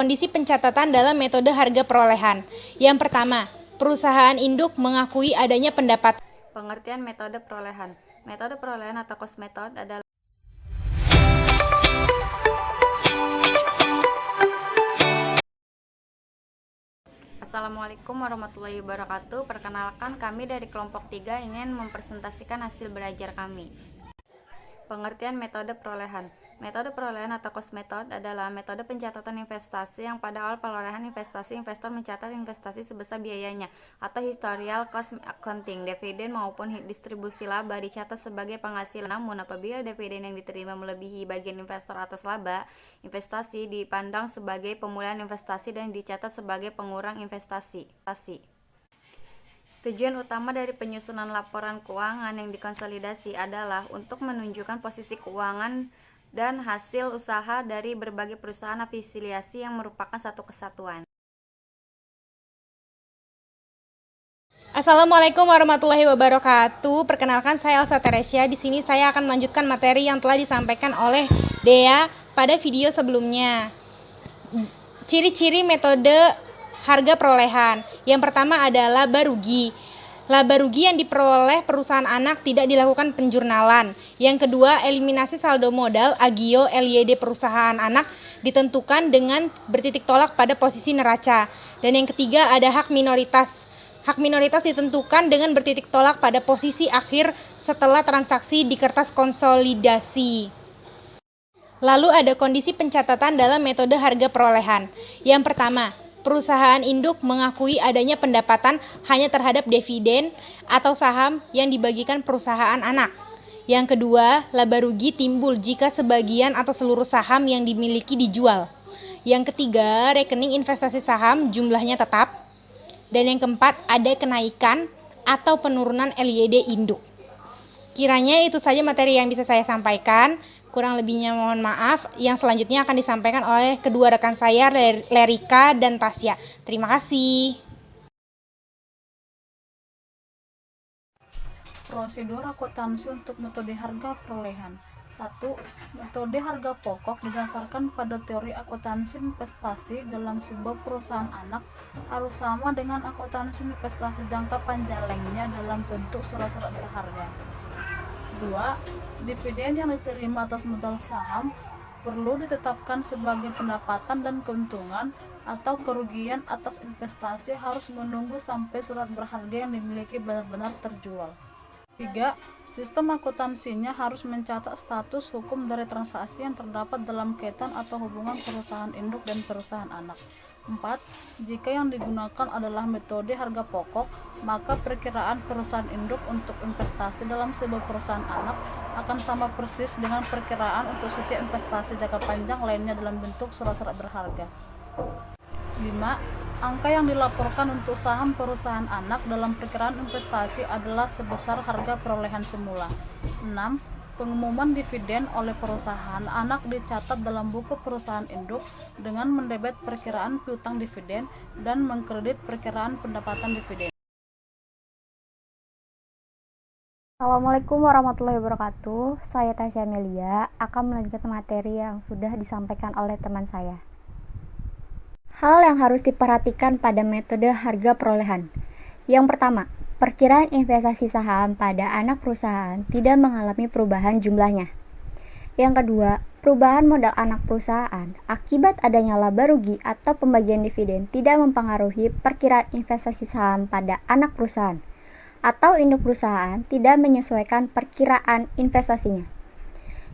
Kondisi pencatatan dalam metode harga perolehan. Yang pertama, perusahaan induk mengakui adanya pendapatan. Pengertian metode perolehan. Metode perolehan atau cost method adalah Assalamualaikum warahmatullahi wabarakatuh. Perkenalkan, kami dari kelompok 3 ingin mempresentasikan hasil belajar kami. Pengertian metode perolehan. Metode perolehan atau cost method adalah metode pencatatan investasi yang pada awal perolehan investasi, investor mencatat investasi sebesar biayanya atau historical cost accounting. Dividen maupun distribusi laba dicatat sebagai penghasilan. Namun apabila dividen yang diterima melebihi bagian investor atas laba investasi, dipandang sebagai pemulihan investasi dan dicatat sebagai pengurang investasi. Tujuan utama dari penyusunan laporan keuangan yang dikonsolidasi adalah untuk menunjukkan posisi keuangan dan hasil usaha dari berbagai perusahaan afiliasi yang merupakan satu kesatuan. Assalamualaikum warahmatullahi wabarakatuh. Perkenalkan, saya Elsa Teresia. Di sini saya akan melanjutkan materi yang telah disampaikan oleh Dea pada video sebelumnya. Ciri-ciri metode harga perolehan. Yang pertama adalah laba rugi. Laba rugi yang diperoleh perusahaan anak tidak dilakukan penjurnalan. Yang kedua, eliminasi saldo modal agio LYD perusahaan anak ditentukan dengan bertitik tolak pada posisi neraca. Dan yang ketiga ada hak minoritas. Hak minoritas ditentukan dengan bertitik tolak pada posisi akhir setelah transaksi di kertas konsolidasi. Lalu ada kondisi pencatatan dalam metode harga perolehan. Yang pertama, perusahaan induk mengakui adanya pendapatan hanya terhadap dividen atau saham yang dibagikan perusahaan anak. Yang kedua, laba rugi timbul jika sebagian atau seluruh saham yang dimiliki dijual. Yang ketiga, rekening investasi saham jumlahnya tetap. Dan yang keempat, ada kenaikan atau penurunan LYD induk. Kiranya itu saja materi yang bisa saya sampaikan. Kurang lebihnya mohon maaf. Yang selanjutnya akan disampaikan oleh kedua rekan saya, Lerika dan Tasya. Terima kasih. Prosedur akuntansi untuk metode harga perolehan. 1. Metode harga pokok didasarkan pada teori akuntansi investasi dalam sebuah perusahaan anak harus sama dengan akuntansi investasi jangka panjang lainnya dalam bentuk surat-surat berharga. 2. Dividen yang diterima atas modal saham perlu ditetapkan sebagai pendapatan dan keuntungan atau kerugian atas investasi harus menunggu sampai surat berharga yang dimiliki benar-benar terjual. 3. Sistem akuntansinya harus mencatat status hukum dari transaksi yang terdapat dalam kaitan atau hubungan perusahaan induk dan perusahaan anak. 4. Jika yang digunakan adalah metode harga pokok, maka perkiraan perusahaan induk untuk investasi dalam sebuah perusahaan anak akan sama persis dengan perkiraan untuk setiap investasi jangka panjang lainnya dalam bentuk surat-surat berharga. 5. Angka yang dilaporkan untuk saham perusahaan anak dalam perkiraan investasi adalah sebesar harga perolehan semula. 6. Pengumuman dividen oleh perusahaan anak dicatat dalam buku perusahaan induk dengan mendebet perkiraan piutang dividen dan mengkredit perkiraan pendapatan dividen. Assalamualaikum warahmatullahi wabarakatuh. Saya Tasya Melia akan melanjutkan materi yang sudah disampaikan oleh teman saya. Hal yang harus diperhatikan pada metode harga perolehan. Yang pertama, perkiraan investasi saham pada anak perusahaan tidak mengalami perubahan jumlahnya. Yang kedua, perubahan modal anak perusahaan akibat adanya laba rugi atau pembagian dividen tidak mempengaruhi perkiraan investasi saham pada anak perusahaan atau induk perusahaan tidak menyesuaikan perkiraan investasinya.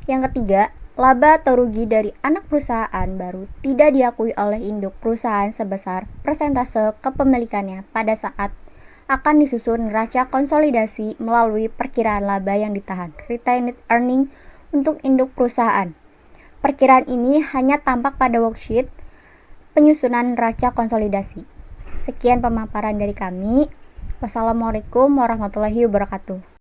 Yang ketiga, laba atau rugi dari anak perusahaan baru tidak diakui oleh induk perusahaan sebesar persentase kepemilikannya pada saat akan disusun neraca konsolidasi melalui perkiraan laba yang ditahan retained earning untuk induk perusahaan. Perkiraan ini hanya tampak pada worksheet penyusunan neraca konsolidasi. Sekian pemaparan dari kami. Wassalamualaikum warahmatullahi wabarakatuh.